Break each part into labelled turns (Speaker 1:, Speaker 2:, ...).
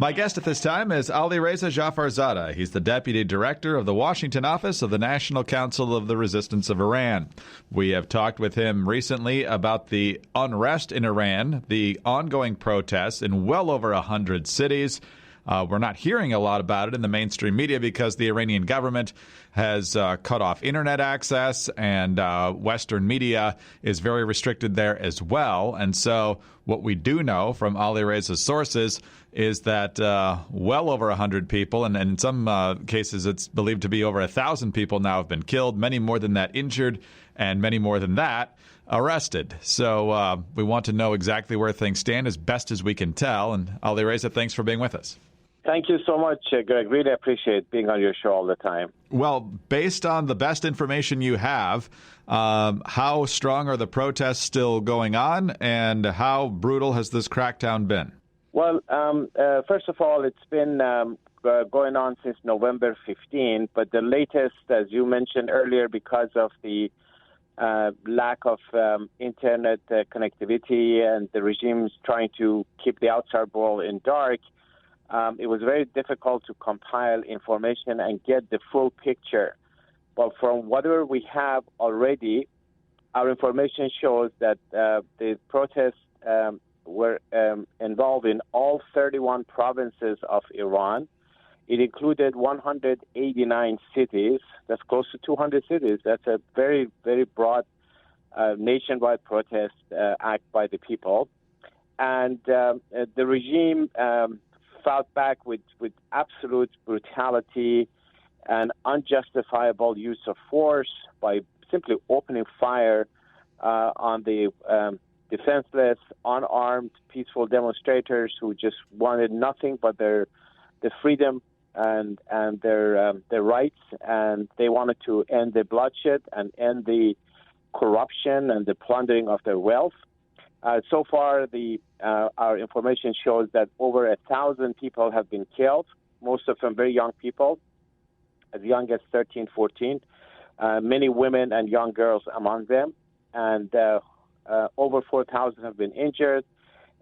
Speaker 1: My guest at this time is Alireza Jafarzadeh. He's the Deputy Director of the Washington office of the National Council of the Resistance of Iran. We have talked with him recently about the unrest in Iran, the ongoing protests in well over 100 cities. We're not hearing a lot about it in the mainstream media because the Iranian government has cut off internet access, and Western media is very restricted there as well. And so what we do know from Alireza's sources is that well over 100 people, and in some cases it's believed to be over 1,000 people now have been killed, many more than that injured, and many more than that arrested. So we want to know exactly where things stand as best as we can tell. And Alireza, thanks for being with us.
Speaker 2: Thank you so much, Greg. Really appreciate being on your show all the time.
Speaker 1: Well, based on the best information you have, how strong are the protests still going on, and how brutal has this crackdown been?
Speaker 2: Well, first of all, it's been going on since November 15, but the latest, as you mentioned earlier, because of the lack of internet connectivity and the regime's trying to keep the outside world in dark, it was very difficult to compile information and get the full picture. But from whatever we have already, our information shows that the protests were involved in all 31 provinces of Iran. It included 189 cities. That's close to 200 cities. That's a very, very broad nationwide protest act by the people. And the regime fought back with absolute brutality and unjustifiable use of force by simply opening fire on the defenseless, unarmed, peaceful demonstrators who just wanted nothing but the freedom and their rights, and they wanted to end the bloodshed and end the corruption and the plundering of their wealth. So far, our information shows that over 1,000 people have been killed, most of them very young people, as young as 13, 14, many women and young girls among them, and over 4,000 have been injured,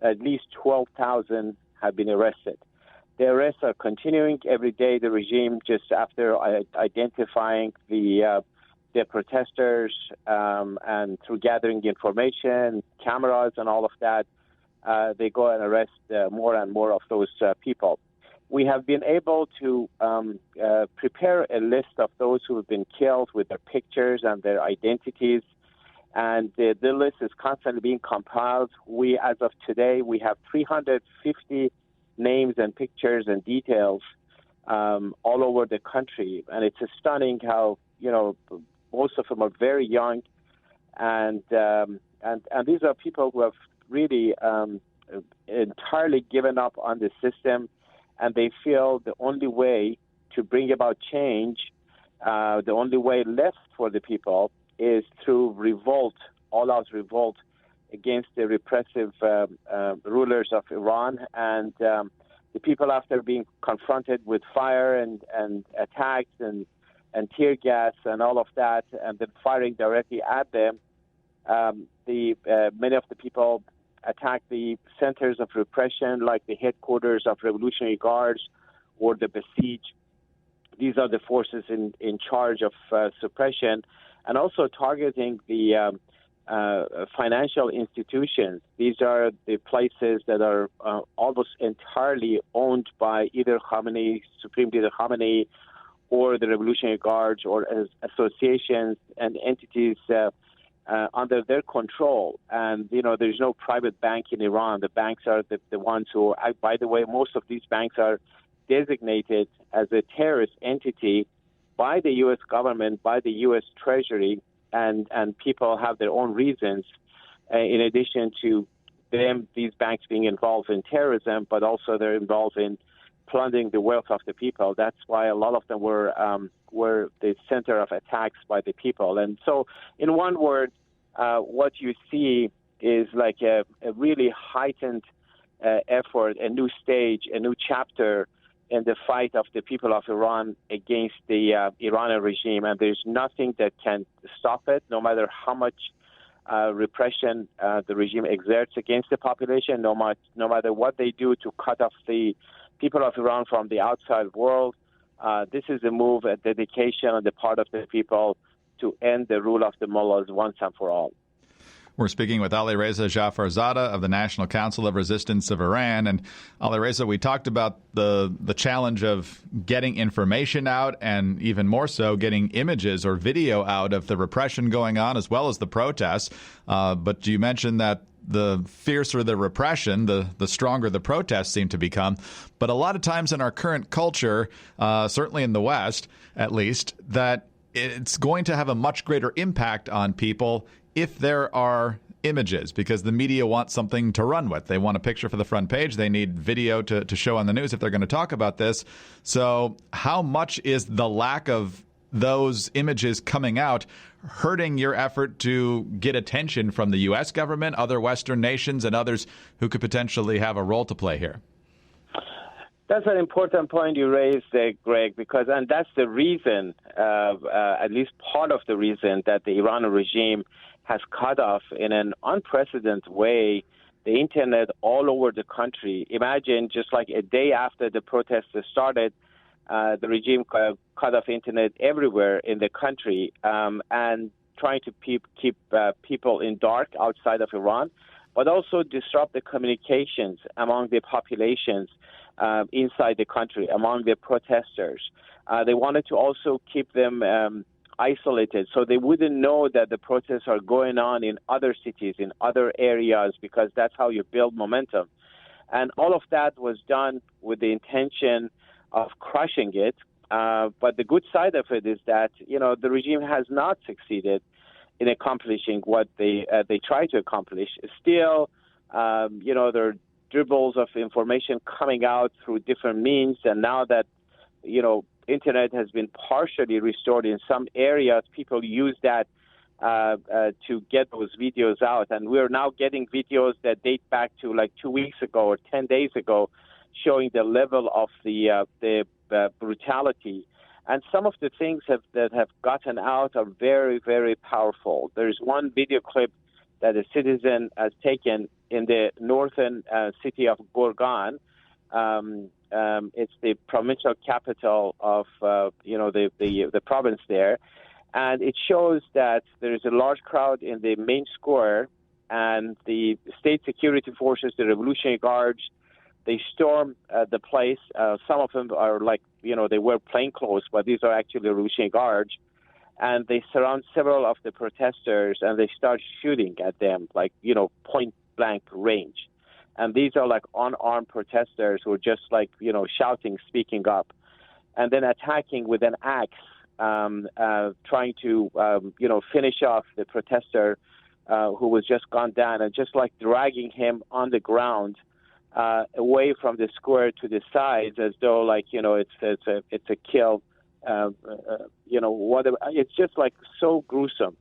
Speaker 2: at least 12,000 have been arrested. The arrests are continuing every day. The regime, just after identifying the protesters and through gathering information, cameras and all of that, they go and arrest more and more of those people. We have been able to prepare a list of those who have been killed with their pictures and their identities, and the list is constantly being compiled. As of today, we have 350 names and pictures and details all over the country, and it's stunning how, most of them are very young, and these are people who have really entirely given up on the system, and they feel the only way to bring about change, the only way left for the people is through revolt, all-out revolt against the repressive rulers of Iran. And the people, after being confronted with fire and attacks and tear gas and all of that, and then firing directly at them, many of the people attack the centers of repression, like the headquarters of Revolutionary Guards or the Basij. These are the forces in charge of suppression, and also targeting the financial institutions. These are the places that are almost entirely owned by either Khamenei, Supreme Leader Khamenei, or the Revolutionary Guards, or associations and entities under their control. And, there's no private bank in Iran. The banks are the ones who, by the way, most of these banks are designated as a terrorist entity by the U.S. government, by the U.S. Treasury, and people have their own reasons, in addition to these banks being involved in terrorism, but also they're involved in plundering the wealth of the people. That's why a lot of them were the center of attacks by the people. And so, in one word, what you see is like a really heightened effort, a new stage, a new chapter in the fight of the people of Iran against the Iranian regime. And there's nothing that can stop it, no matter how much repression the regime exerts against the population, no matter what they do to cut off the people of Iran from the outside world. This is a move, a dedication on the part of the people to end the rule of the mullahs once and for all.
Speaker 1: We're speaking with Alireza Jafarzadeh of the National Council of Resistance of Iran. And Alireza, we talked about the challenge of getting information out and even more so getting images or video out of the repression going on as well as the protests. But you mentioned that the fiercer the repression, the stronger the protests seem to become. But a lot of times in our current culture, certainly in the West at least, that it's going to have a much greater impact on people if there are images, because the media wants something to run with. They want a picture for the front page. They need video to show on the news if they're going to talk about this. So how much is the lack of those images coming out hurting your effort to get attention from the U.S. government, other Western nations, and others who could potentially have a role to play here?
Speaker 2: That's an important point you raised, Greg, and that's the reason, at least part of the reason, that the Iranian regime has cut off in an unprecedented way the internet all over the country. Imagine just like a day after the protests started, the regime cut off internet everywhere in the country and trying to keep people in dark outside of Iran, but also disrupt the communications among the populations inside the country, among the protesters. They wanted to also keep them isolated so they wouldn't know that the protests are going on in other cities, in other areas, because that's how you build momentum. And all of that was done with the intention of crushing it. But the good side of it is that, the regime has not succeeded in accomplishing what they try to accomplish. Still, there are dribbles of information coming out through different means. And now that, internet has been partially restored in some areas, people use that to get those videos out. And we're now getting videos that date back to like 2 weeks ago or 10 days ago, showing the level of the brutality. And some of the things that have gotten out are very, very powerful. There's one video clip that a citizen has taken in the northern city of Gorgan. It's the provincial capital of the province there, and it shows that there is a large crowd in the main square, and the state security forces, the Revolutionary Guards, they storm the place. Some of them are they wear plainclothes, but these are actually Revolutionary Guards, and they surround several of the protesters and they start shooting at them, point blank range. And these are unarmed protesters who are just shouting, speaking up, and then attacking with an axe, trying to, finish off the protester who was just gone down, and just dragging him on the ground away from the square to the sides, as though it's a kill. Whatever. It's just so gruesome.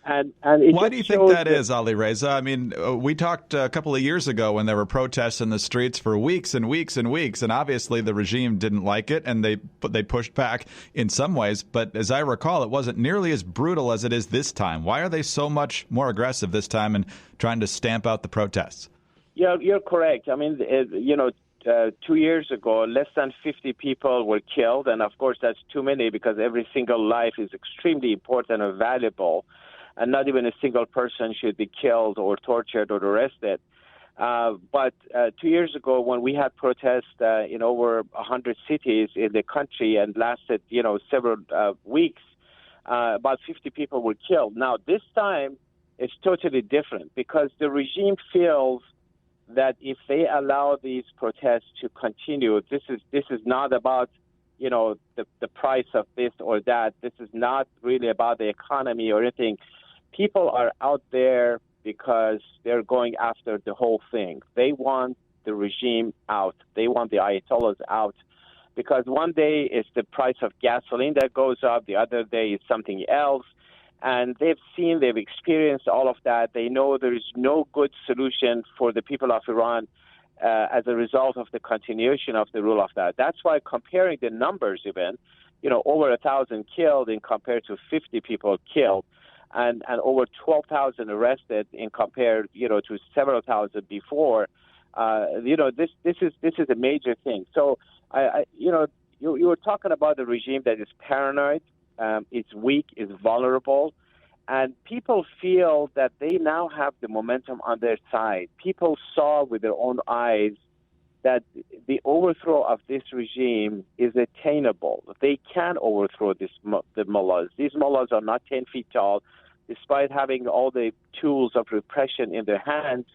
Speaker 2: And
Speaker 1: why do you think that is, Alireza? I mean, we talked a couple of years ago when there were protests in the streets for weeks and weeks and weeks, and obviously the regime didn't like it, and they pushed back in some ways. But as I recall, it wasn't nearly as brutal as it is this time. Why are they so much more aggressive this time and trying to stamp out the protests? Yeah,
Speaker 2: you're correct. I mean, 2 years ago, less than 50 people were killed, and of course that's too many because every single life is extremely important and valuable. And not even a single person should be killed or tortured or arrested. But 2 years ago, when we had protests in over 100 cities in the country and lasted, several weeks, about 50 people were killed. Now, this time, it's totally different because the regime feels that if they allow these protests to continue, this is not about the price of this or that. This is not really about the economy or anything. People are out there because they're going after the whole thing. They want the regime out. They want the Ayatollahs out because one day it's the price of gasoline that goes up. The other day is something else. And they've experienced all of that. They know there is no good solution for the people of Iran as a result of the continuation of the rule of that. That's why comparing the numbers even, over 1,000 killed in compared to 50 people killed, and over 12,000 arrested in compared, to several thousand before, This is a major thing. So you were talking about a regime that is paranoid, it's weak, it's vulnerable, and people feel that they now have the momentum on their side. People saw with their own eyes that the overthrow of this regime is attainable. They can overthrow the mullahs. These mullahs are not 10 feet tall, despite having all the tools of repression in their hands,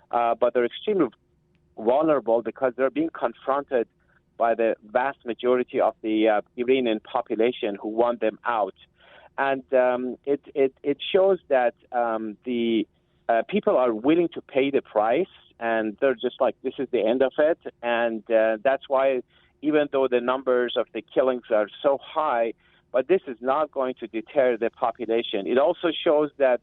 Speaker 2: but they're extremely vulnerable because they're being confronted by the vast majority of the Iranian population who want them out. And it shows that the people are willing to pay the price, and they're just like, this is the end of it. And that's why, even though the numbers of the killings are so high, but this is not going to deter the population. It also shows that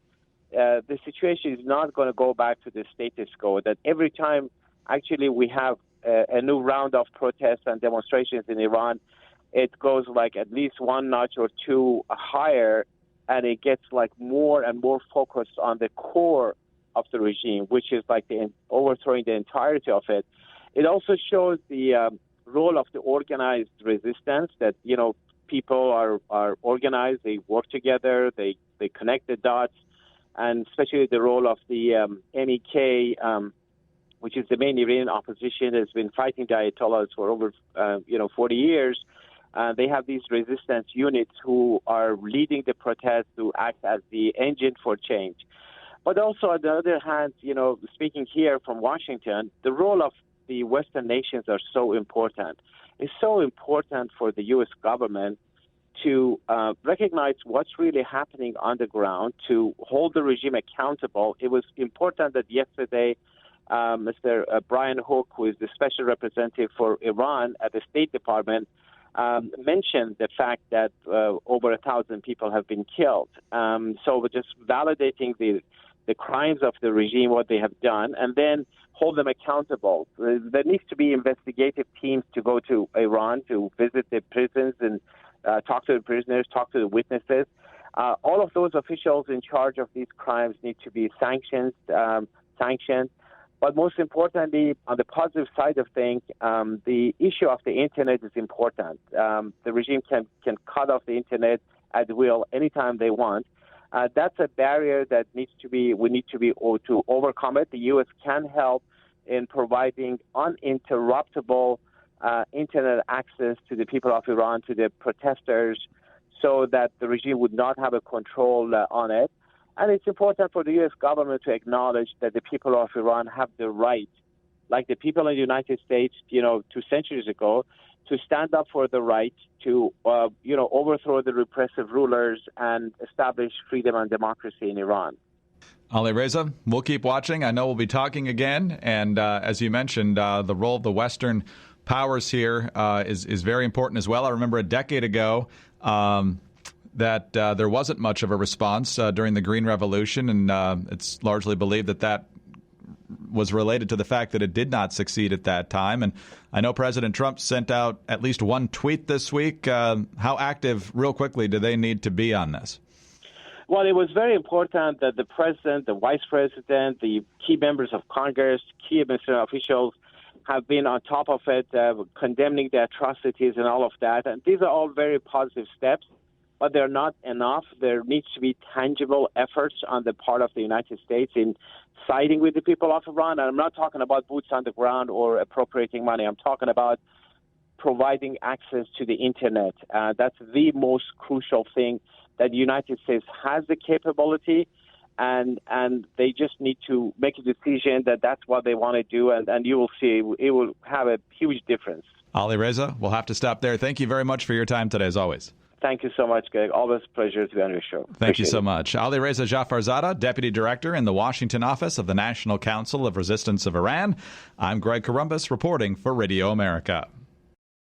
Speaker 2: the situation is not going to go back to the status quo, that every time actually we have a new round of protests and demonstrations in Iran, it goes like at least one notch or two higher, and it gets like more and more focused on the core of the regime, which is like the overthrowing the entirety of it. It also shows the role of the organized resistance, that, people are organized, they work together, they connect the dots, and especially the role of the MEK, which is the main Iranian opposition, has been fighting the Ayatollahs for over 40 years. They have these resistance units who are leading the protests, to act as the engine for change. But also, on the other hand, speaking here from Washington, the role of the Western nations are so important. It's so important for the U.S. government to recognize what's really happening on the ground, to hold the regime accountable. It was important that yesterday Mr. Brian Hook, who is the special representative for Iran at the State Department, mentioned the fact that over 1,000 people have been killed. So we're just validating the crimes of the regime, what they have done, and then hold them accountable. There needs to be investigative teams to go to Iran, to visit the prisons and talk to the prisoners, talk to the witnesses. All of those officials in charge of these crimes need to be sanctioned. But most importantly, on the positive side of things, the issue of the internet is important. The regime can cut off the internet at will anytime they want. That's a barrier that we need to overcome it. The U.S. can help in providing uninterruptible internet access to the people of Iran, to the protesters, so that the regime would not have a control on it. And it's important for the U.S. government to acknowledge that the people of Iran have the right, like the people in the United States, 2 centuries ago, to stand up for the right to, overthrow the repressive rulers and establish freedom and democracy in Iran.
Speaker 1: Alireza, we'll keep watching. I know we'll be talking again. And as you mentioned, the role of the Western powers here is very important as well. I remember a decade ago that there wasn't much of a response during the Green Revolution, and it's largely believed that was related to the fact that it did not succeed at that time. And I know President Trump sent out at least one tweet this week. How active, real quickly, do they need to be on this?
Speaker 2: Well, it was very important that the president, the vice president, the key members of Congress, key administrative officials have been on top of it, condemning the atrocities and all of that. And these are all very positive steps, but they're not enough. There needs to be tangible efforts on the part of the United States in siding with the people of Iran. And I'm not talking about boots on the ground or appropriating money. I'm talking about providing access to the internet. That's the most crucial thing, that the United States has the capability, and they just need to make a decision that that's what they want to do, and you will see it will have a huge difference.
Speaker 1: Alireza, we'll have to stop there. Thank you very much for your time today, as always.
Speaker 2: Thank you so much, Greg. Always a pleasure to be on your show.
Speaker 1: Thank you so much. Alireza Jafarzadeh, Deputy Director in the Washington office of the National Council of Resistance of Iran. I'm Greg Corombos, reporting for Radio America.